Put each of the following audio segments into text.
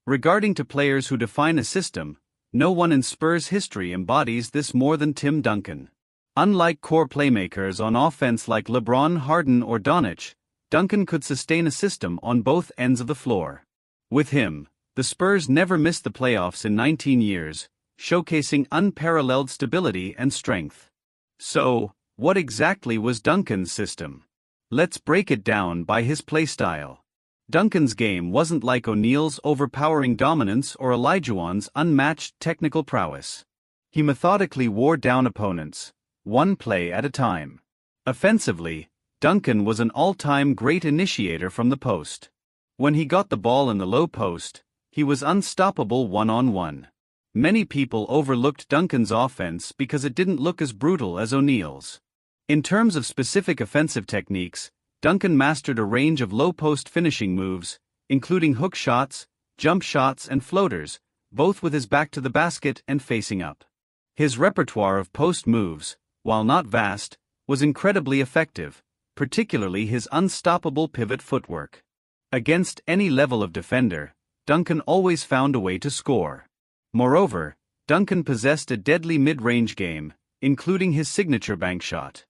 Regarding to players who define a system, no one in Spurs history embodies this more than Tim Duncan. Unlike core playmakers on offense like LeBron, Harden or Doncic, Duncan could sustain a system on both ends of the floor. With him, the Spurs never missed the playoffs in 19 years, showcasing unparalleled stability and strength. So, what exactly was Duncan's system? Let's break it down by his playstyle. Duncan's game wasn't like O'Neal's overpowering dominance or Olajuwon's unmatched technical prowess. He methodically wore down opponents, one play at a time. Offensively, Duncan was an all-time great initiator from the post. When he got the ball in the low post, he was unstoppable one-on-one. Many people overlooked Duncan's offense because it didn't look as brutal as O'Neal's. In terms of specific offensive techniques, Duncan mastered a range of low-post finishing moves, including hook shots, jump shots and floaters, both with his back to the basket and facing up. His repertoire of post moves, while not vast, was incredibly effective, particularly his unstoppable pivot footwork. Against any level of defender, Duncan always found a way to score. Moreover, Duncan possessed a deadly mid-range game, including his signature bank shot.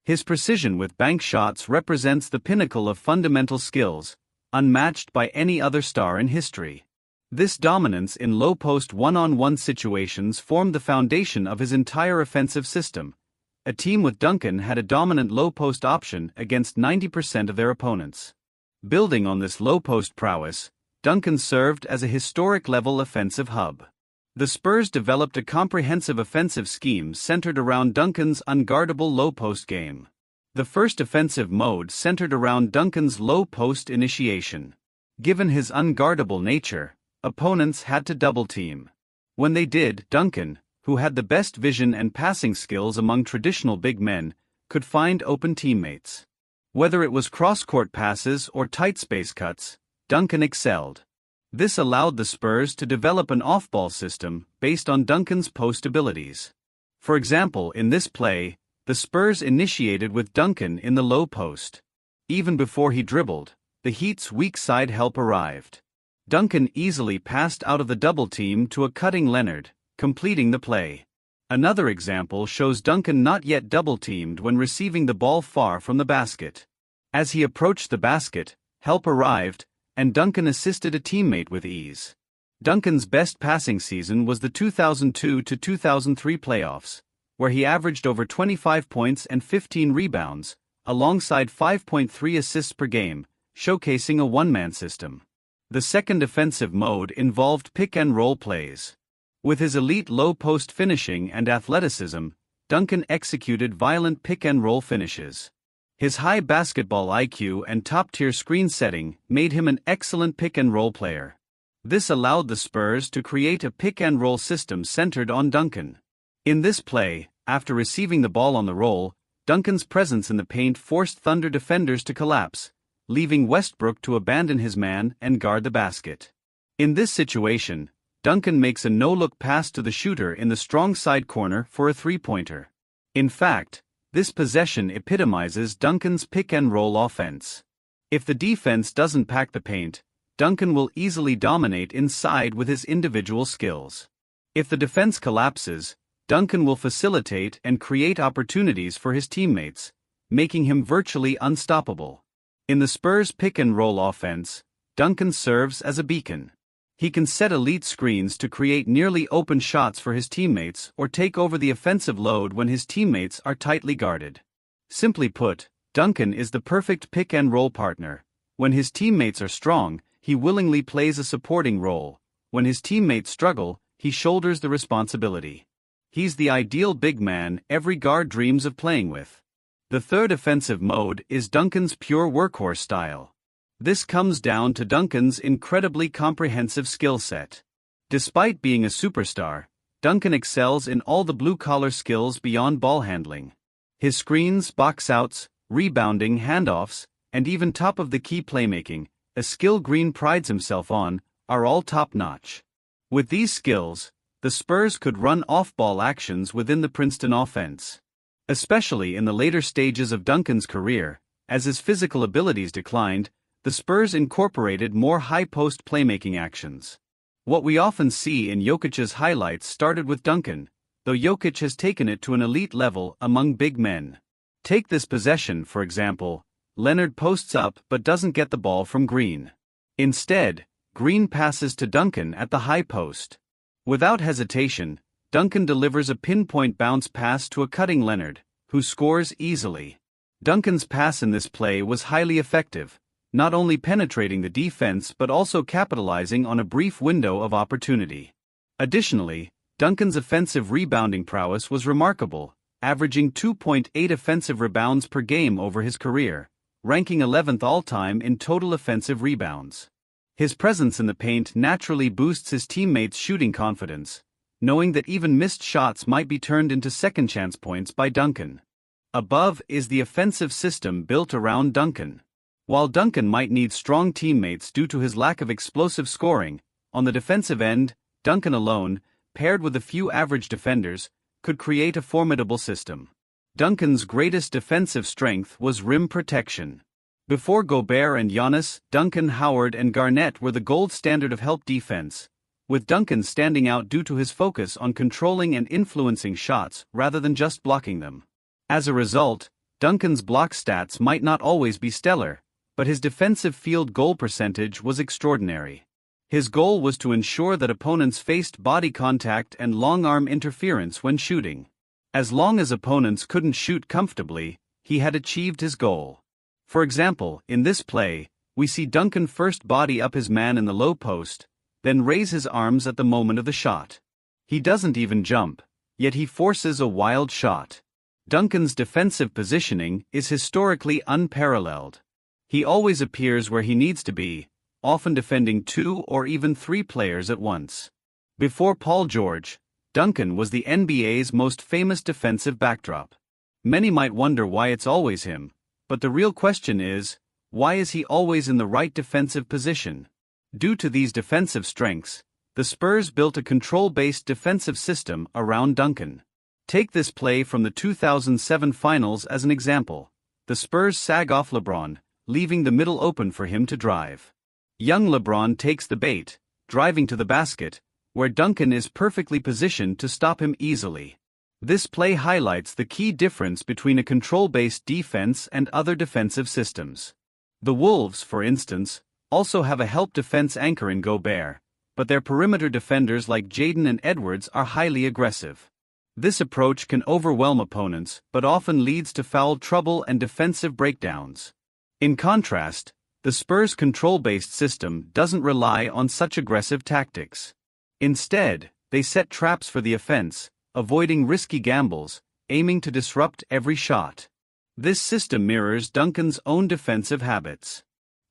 His precision with bank shots represents the pinnacle of fundamental skills, unmatched by any other star in history. This dominance in low-post one-on-one situations formed the foundation of his entire offensive system. A team with Duncan had a dominant low-post option against 90% of their opponents. Building on this low-post prowess, Duncan served as a historic-level offensive hub. The Spurs developed a comprehensive offensive scheme centered around Duncan's unguardable low-post game. The first offensive mode centered around Duncan's low-post initiation. Given his unguardable nature, opponents had to double-team. When they did, Duncan, who had the best vision and passing skills among traditional big men, could find open teammates. Whether it was cross-court passes or tight space cuts, Duncan excelled. This allowed the Spurs to develop an off-ball system based on Duncan's post abilities. For example, in this play, the Spurs initiated with Duncan in the low post. Even before he dribbled, the Heat's weak side help arrived. Duncan easily passed out of the double team to a cutting Leonard, completing the play. Another example shows Duncan not yet double-teamed when receiving the ball far from the basket. As he approached the basket, help arrived, and Duncan assisted a teammate with ease. Duncan's best passing season was the 2002-2003 playoffs, where he averaged over 25 points and 15 rebounds, alongside 5.3 assists per game, showcasing a one-man system. The second offensive mode involved pick-and-roll plays. With his elite low-post finishing and athleticism, Duncan executed violent pick-and-roll finishes. His high basketball IQ and top-tier screen setting made him an excellent pick-and-roll player. This allowed the Spurs to create a pick-and-roll system centered on Duncan. In this play, after receiving the ball on the roll, Duncan's presence in the paint forced Thunder defenders to collapse, leaving Westbrook to abandon his man and guard the basket. In this situation, Duncan makes a no-look pass to the shooter in the strong side corner for a three-pointer. In fact, this possession epitomizes Duncan's pick-and-roll offense. If the defense doesn't pack the paint, Duncan will easily dominate inside with his individual skills. If the defense collapses, Duncan will facilitate and create opportunities for his teammates, making him virtually unstoppable. In the Spurs' pick-and-roll offense, Duncan serves as a beacon. He can set elite screens to create nearly open shots for his teammates or take over the offensive load when his teammates are tightly guarded. Simply put, Duncan is the perfect pick-and-roll partner. When his teammates are strong, he willingly plays a supporting role. When his teammates struggle, he shoulders the responsibility. He's the ideal big man every guard dreams of playing with. The third offensive mode is Duncan's pure workhorse style. This comes down to Duncan's incredibly comprehensive skill set. Despite being a superstar, Duncan excels in all the blue-collar skills beyond ball handling. His screens, box-outs, rebounding, handoffs, and even top-of-the-key playmaking, a skill Green prides himself on, are all top-notch. With these skills, the Spurs could run off-ball actions within the Princeton offense. Especially in the later stages of Duncan's career, as his physical abilities declined, the Spurs incorporated more high-post playmaking actions. What we often see in Jokic's highlights started with Duncan, though Jokic has taken it to an elite level among big men. Take this possession, for example. Leonard posts up but doesn't get the ball from Green. Instead, Green passes to Duncan at the high post. Without hesitation, Duncan delivers a pinpoint bounce pass to a cutting Leonard, who scores easily. Duncan's pass in this play was highly effective, not only penetrating the defense but also capitalizing on a brief window of opportunity. Additionally, Duncan's offensive rebounding prowess was remarkable, averaging 2.8 offensive rebounds per game over his career, ranking 11th all-time in total offensive rebounds. His presence in the paint naturally boosts his teammates' shooting confidence, knowing that even missed shots might be turned into second-chance points by Duncan. Above is the offensive system built around Duncan. While Duncan might need strong teammates due to his lack of explosive scoring, on the defensive end, Duncan alone, paired with a few average defenders, could create a formidable system. Duncan's greatest defensive strength was rim protection. Before Gobert and Giannis, Duncan, Howard and Garnett were the gold standard of help defense, with Duncan standing out due to his focus on controlling and influencing shots rather than just blocking them. As a result, Duncan's block stats might not always be stellar, but his defensive field goal percentage was extraordinary. His goal was to ensure that opponents faced body contact and long-arm interference when shooting. As long as opponents couldn't shoot comfortably, he had achieved his goal. For example, in this play, we see Duncan first body up his man in the low post, then raise his arms at the moment of the shot. He doesn't even jump, yet he forces a wild shot. Duncan's defensive positioning is historically unparalleled. He always appears where he needs to be, often defending 2 or even 3 players at once. Before Paul George, Duncan was the NBA's most famous defensive backdrop. Many might wonder why it's always him, but the real question is, why is he always in the right defensive position? Due to these defensive strengths, the Spurs built a control-based defensive system around Duncan. Take this play from the 2007 Finals as an example. The Spurs sag off LeBron, leaving the middle open for him to drive. Young LeBron takes the bait, driving to the basket, where Duncan is perfectly positioned to stop him easily. This play highlights the key difference between a control-based defense and other defensive systems. The Wolves, for instance, also have a help defense anchor in Gobert, but their perimeter defenders like Jaden and Edwards are highly aggressive. This approach can overwhelm opponents but often leads to foul trouble and defensive breakdowns. In contrast, the Spurs' control-based system doesn't rely on such aggressive tactics. Instead, they set traps for the offense, avoiding risky gambles, aiming to disrupt every shot. This system mirrors Duncan's own defensive habits.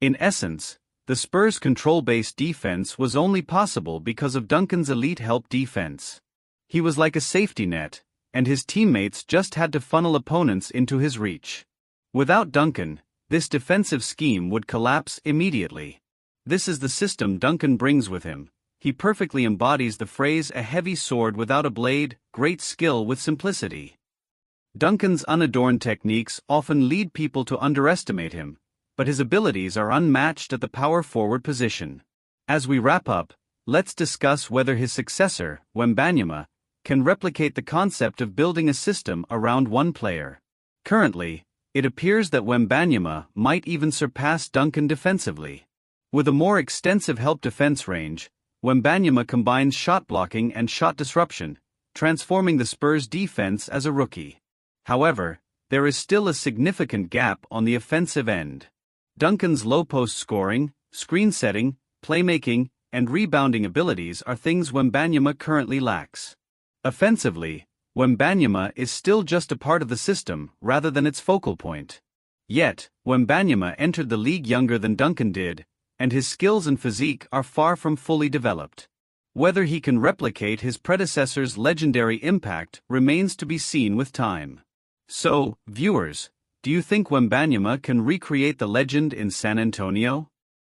In essence, the Spurs' control-based defense was only possible because of Duncan's elite help defense. He was like a safety net, and his teammates just had to funnel opponents into his reach. Without Duncan, this defensive scheme would collapse immediately. This is the system Duncan brings with him. He perfectly embodies the phrase "a heavy sword without a blade, great skill with simplicity." Duncan's unadorned techniques often lead people to underestimate him, but his abilities are unmatched at the power forward position. As we wrap up, let's discuss whether his successor, Wembanyama, can replicate the concept of building a system around one player. Currently, it appears that Wembanyama might even surpass Duncan defensively. With a more extensive help defense range, Wembanyama combines shot blocking and shot disruption, transforming the Spurs' defense as a rookie. However, there is still a significant gap on the offensive end. Duncan's low-post scoring, screen setting, playmaking, and rebounding abilities are things Wembanyama currently lacks. Offensively, Wembanyama is still just a part of the system rather than its focal point. Yet, Wembanyama entered the league younger than Duncan did, and his skills and physique are far from fully developed. Whether he can replicate his predecessor's legendary impact remains to be seen with time. So, viewers, do you think Wembanyama can recreate the legend in San Antonio?